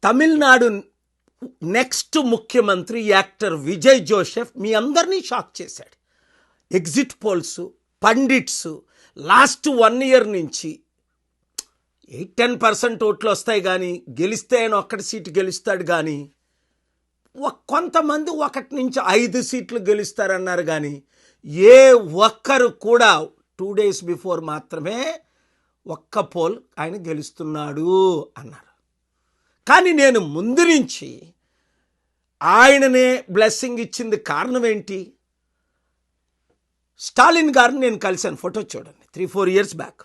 Tamil Nadu next ముఖ్యమంత్రి actor Vijay Joseph మీ అందరినీ shock చేశాడు. Exit polls, pundits last 1 year నుంచి 8-10% ఓట్లు వస్తాయి కానీ గెలిస్తే ఆయన ఒక్కటి సీటు గెలుస్తాడు కానీ కొంతమంది 1 నుంచి 5 సీట్లు గెలుస్తారన్నారు కానీ ఏ ఒక్కరు కూడా 2 days బిఫోర్ మాత్రమే ఒక్క పోల్ ఆయన గెలుస్తున్నాడు అన్నారు. కానీ నేను ముందు నుంచి ఆయననే బ్లెస్సింగ్ ఇచ్చింది కారణం ఏంటి? స్టాలిన్ గారిని నేను కలిశాను, ఫోటో చూడండి, 3-4 years బ్యాక్.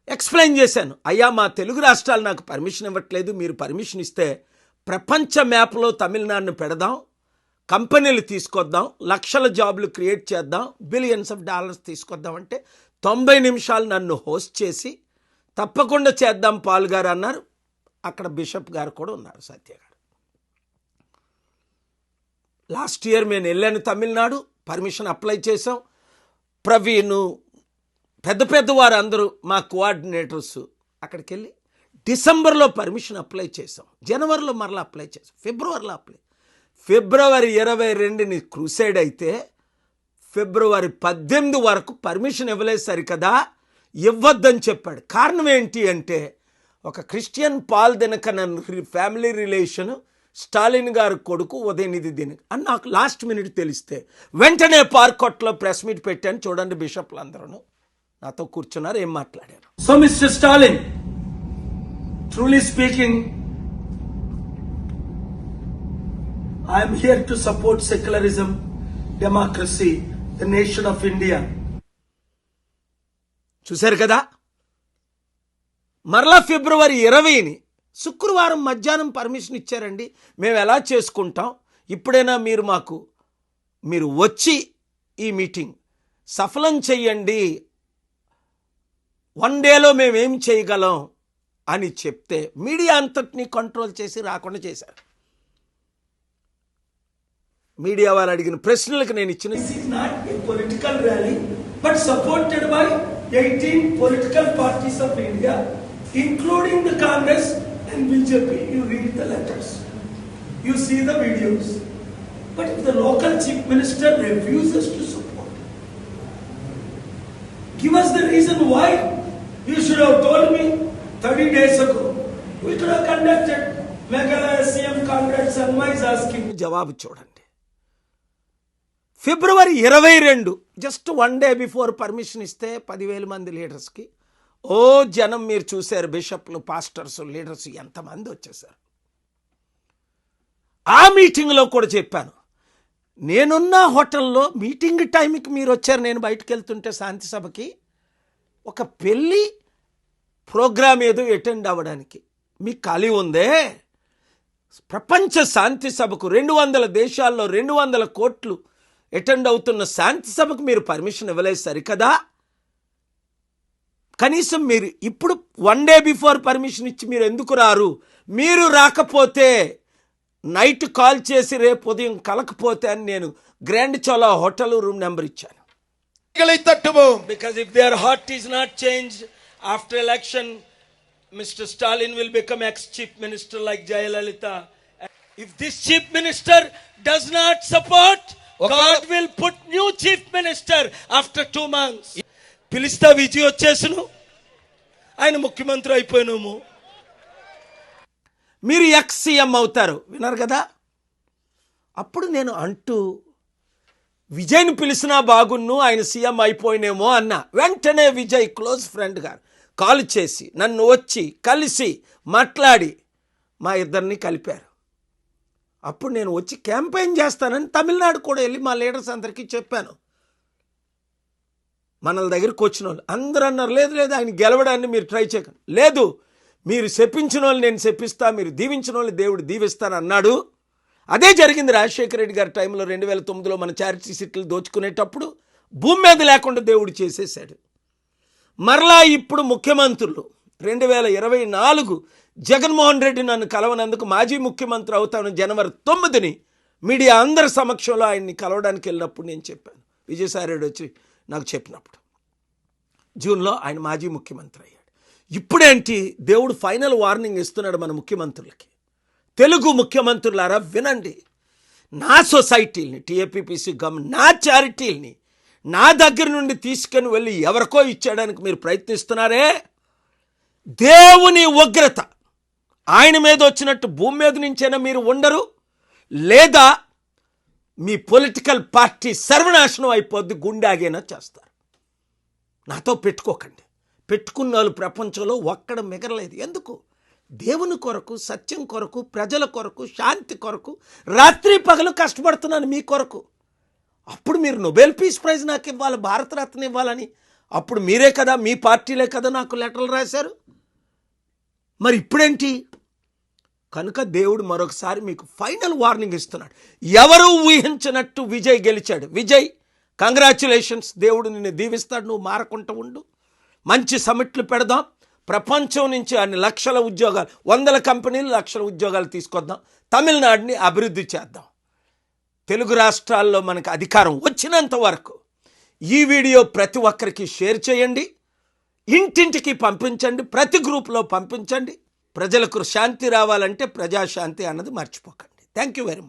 ఎక్స్ప్లెయిన్ చేశాను, అయ్యా మా తెలుగు రాష్ట్రాలు నాకు పర్మిషన్ ఇవ్వట్లేదు, మీరు పర్మిషన్ ఇస్తే ప్రపంచ మ్యాప్లో తమిళనాడును పెడదాం, కంపెనీలు తీసుకొద్దాం, లక్షల జాబులు క్రియేట్ చేద్దాం, బిలియన్స్ ఆఫ్ డాలర్స్ తీసుకొద్దాం అంటే 90 నిమిషాలు నన్ను హోస్ట్ చేసి తప్పకుండా చేద్దాం పాల్ గారు అన్నారు. అక్కడ బిషప్ గారు కూడా ఉన్నారు, సత్య గారు. లాస్ట్ ఇయర్ నేను వెళ్ళాను తమిళనాడు, పర్మిషన్ అప్లై చేసాం. ప్రవీణ్, పెద్ద వారు అందరూ మా కోఆర్డినేటర్స్ అక్కడికి వెళ్ళి డిసెంబర్లో పర్మిషన్ అప్లై చేసాం, జనవరిలో మరలా అప్లై చేసాం, ఫిబ్రవరిలో ఫిబ్రవరి 22ని క్రూసైడ్ అయితే ఫిబ్రవరి 18 వరకు పర్మిషన్ ఇవ్వలేదు. సరికదా ఇవ్వద్దని చెప్పాడు. కారణం ఏంటి అంటే ఒక Christian Paul Dinakaran family relation, Stalin గారు కొడుకు ఉదయనిధి దినకరన్ అని నాకు లాస్ట్ మినిట్ తెలిస్తే వెంటనే పార్కొట్లో ప్రెస్ మీట్ పెట్టాను. చూడండి, బిషప్లు అందరూ నాతో కూర్చున్నారు, ఏం మాట్లాడారు. So mister Stalin, truly speaking, I'm here to support secularism, democracy, the nation of India. చూశారు కదా, మరలా ఫిబ్రవరి 20ని శుక్రవారం మధ్యాహ్నం పర్మిషన్ ఇచ్చారండి. మేము ఎలా చేసుకుంటాం, ఇప్పుడైనా మీరు వచ్చి ఈ మీటింగ్ సఫలం చెయ్యండి, 1 dayలో మేమేం చేయగలం అని చెప్తే మీడియా అంతటినీ కంట్రోల్ చేసి రాకుండా చేశారు. మీడియా వాళ్ళు అడిగిన ప్రశ్నలకు నేను ఇచ్చిన political rally but supported by 18 political parties of India including the Congress and BJP. You read the letters, you see the videos. But if the local chief minister refuses to support, give us the reason why. You should have told me 30 days ago. We could have conducted Meghalaya CM Congress and my asking. జవాబు చూడండి, ఫిబ్రవరి 22 just 1 day before permission ఇస్తే 10,000 మంది లీడర్స్కి జనం మీరు చూశారు, బిషప్లు, pastors, leaders ఎంతమంది వచ్చేసారు. ఆ మీటింగ్లో కూడా చెప్పాను, నేనున్న హోటల్లో మీటింగ్ టైంకి మీరు వచ్చారు. నేను బయటకు వెళ్తుంటే శాంతి సభకి ఒక పెళ్ళి ప్రోగ్రామ్ ఏదో అటెండ్ అవ్వడానికి మీకు ఖాళీ ఉందే? ప్రపంచ శాంతి సభకు 200 దేశాల్లో 200 కోట్లు అటెండ్ అవుతున్న శాంతి సభకు మీరు పర్మిషన్ ఇవ్వలేదు సరికదా? కనీసం మీరు ఇప్పుడు 1 day బిఫోర్ పర్మిషన్ ఇచ్చి మీరు ఎందుకు రారు? మీరు రాకపోతే నైట్ కాల్ చేసి రేపు ఉదయం కలకపోతే అని నేను grand Chola hotel room number ఇచ్చాను. Because if their heart is not changed after election, mister Stalin will become ex chief minister like Jayalalitha. If this chief minister does not support, God will put new chief minister after 2 months. పిలిస్తా విజయ్ వచ్చేసును, ఆయన ముఖ్యమంత్రి అయిపోయినాము, మీరు ex CM అవుతారు. విన్నారు కదా? అప్పుడు నేను అంటూ విజయ్ని పిలిచినా బాగున్ను, ఆయన సీఎం అయిపోయినేమో అన్నా. వెంటనే విజయ్ క్లోజ్ ఫ్రెండ్ గారు కాల్ చేసి నన్ను వచ్చి కలిసి మాట్లాడి మా ఇద్దరిని కలిపారు. అప్పుడు నేను వచ్చి క్యాంపెయిన్ చేస్తానని తమిళనాడు కూడా వెళ్ళి మా లీడర్స్ అందరికీ చెప్పాను. మన దగ్గరికి వచ్చిన వాళ్ళు అందరూ అన్నారు, లేదు ఆయన గెలవడాన్ని మీరు ట్రై చేయకండి, లేదు మీరు శపించిన వాళ్ళు నేను శపిస్తా, మీరు దీవించిన వాళ్ళు దేవుడు దీవిస్తాను అన్నాడు. అదే జరిగింది రాజశేఖర రెడ్డి గారి టైంలో 2009లో మన చారిటీ సీట్లు దోచుకునేటప్పుడు భూమి మీద లేకుండా దేవుడు చేసేసాడు. మరలా ఇప్పుడు ముఖ్యమంత్రులు 2024 జగన్మోహన్ రెడ్డి నన్ను కలవనందుకు మాజీ ముఖ్యమంత్రి అవుతాను జనవరి 9ని మీడియా అందరి సమక్షంలో ఆయన్ని కలవడానికి వెళ్ళినప్పుడు నేను చెప్పాను. విజయసాయి రెడ్డి వచ్చి నాకు చెప్పినప్పుడు జూన్లో ఆయన మాజీ ముఖ్యమంత్రి అయ్యాడు. ఇప్పుడేంటి దేవుడు ఫైనల్ వార్నింగ్ ఇస్తున్నాడు మన ముఖ్యమంత్రులకి. తెలుగు ముఖ్యమంత్రులారా వినండి, నా సొసైటీని టీఏపీపీసీ నా చారిటీల్ని నా దగ్గర నుండి తీసుకొని వెళ్ళి ఎవరికో ఇచ్చేయడానికి మీరు ప్రయత్నిస్తున్నారే, దేవుని ఉగ్రత ఆయన మీద వచ్చినట్టు భూమి మీద నుంచైనా మీరు ఉండరు, లేదా మీ పొలిటికల్ పార్టీ సర్వనాశనం అయిపోద్ది, గుండాగైనా చేస్తారు. నాతో పెట్టుకోకండి. పెట్టుకున్న వాళ్ళు ప్రపంచంలో ఒక్కడ మిగరలేదు. ఎందుకు? దేవుని కొరకు, సత్యం కొరకు, ప్రజల కొరకు, శాంతి కొరకు రాత్రి పగలు కష్టపడుతున్నాను మీ కొరకు. అప్పుడు మీరు నోబెల్ పీస్ ప్రైజ్ నాకు ఇవ్వాలి, భారతరత్న ఇవ్వాలని అప్పుడు మీరే కదా, మీ పార్టీలే కదా నాకు లెటర్లు రాశారు. మరి ఇప్పుడేంటి? కనుక దేవుడు మరొకసారి మీకు ఫైనల్ వార్నింగ్ ఇస్తున్నాడు. ఎవరు ఊహించినట్టు విజయ్ గెలిచాడు. విజయ్, కంగ్రాచ్యులేషన్స్, దేవుడు నిన్ను దీవిస్తాడు, నువ్వు మారకుంటూ ఉండు. మంచి సమిట్లు పెడదాం, ప్రపంచం నుంచి అన్ని లక్షల ఉద్యోగాలు, 100 కంపెనీలు, లక్షల ఉద్యోగాలు తీసుకొద్దాం, తమిళనాడుని అభివృద్ధి చేద్దాం. తెలుగు రాష్ట్రాల్లో మనకు అధికారం వచ్చినంత వరకు ఈ వీడియో ప్రతి ఒక్కరికి షేర్ చేయండి, ఇంటింటికి పంపించండి, ప్రతి గ్రూప్లో పంపించండి. ప్రజలకు శాంతి రావాలంటే ప్రజాశాంతి అన్నది మర్చిపోకండి. Thank you very much.